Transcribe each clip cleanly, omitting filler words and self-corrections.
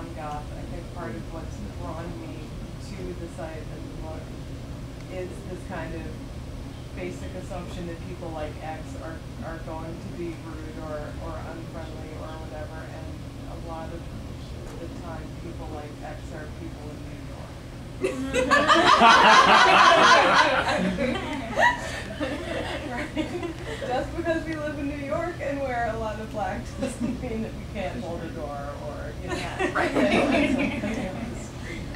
non-goth. I think part of what's drawn me to the site and the book is this kind of basic assumption that people like X are going to be rude or unfriendly or whatever, and a lot of the time people like X are people in New York. Just because we live in New York and wear a lot of black doesn't mean that we can't hold a door or, you know. Right.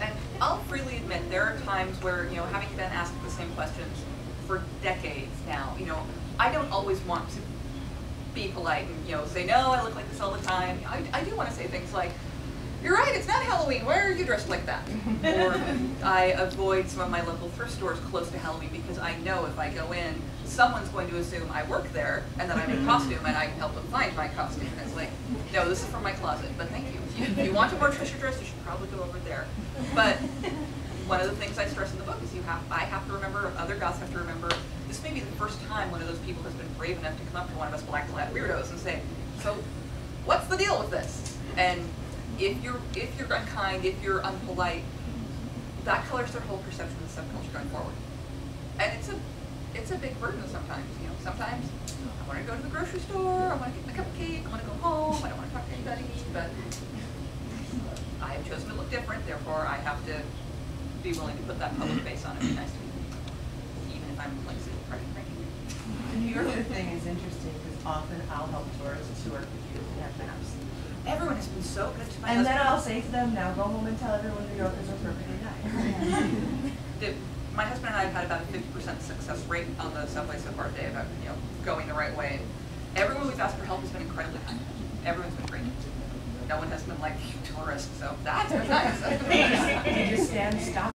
And I'll freely admit there are times where, you know, having been asked the same questions for decades now, you know, I don't always want to be polite and, you know, say, no, I look like this all the time. I do want to say things like, you're right, it's not Halloween, why are you dressed like that? Or I avoid some of my local thrift stores close to Halloween because I know if I go in, someone's going to assume I work there and that I'm in costume and I can help them find my costume. And it's like, no, this is from my closet, but thank you. If you want to wear Trisha dress, you should probably go over there. But one of the things I stress in the book is I have to remember, other goths have to remember, this may be the first time one of those people has been brave enough to come up to one of us black-clad weirdos and say, so what's the deal with this? And if you're unkind, if you're unpolite, that colors their whole perception of the subculture going forward. And it's a big burden sometimes. You know, sometimes I want to go to the grocery store, I want to get my cupcake, I want to go home, I don't want to talk to anybody, but I have chosen to look different, therefore I have to be willing to put that public face on and be nice to people, even if I'm like super cranky. The New Yorker thing is interesting because often I'll help tourists who are confused and have maps. Everyone has been so good to my And then husband. I'll say to them, now go home and tell everyone New Yorkers are perfectly nice. My husband and I have had about a 50% success rate on the subway so far today about, you know, going the right way. Everyone we've asked for help has been incredibly kind. Everyone's been great. No one has been like, you tourist, so that's been nice.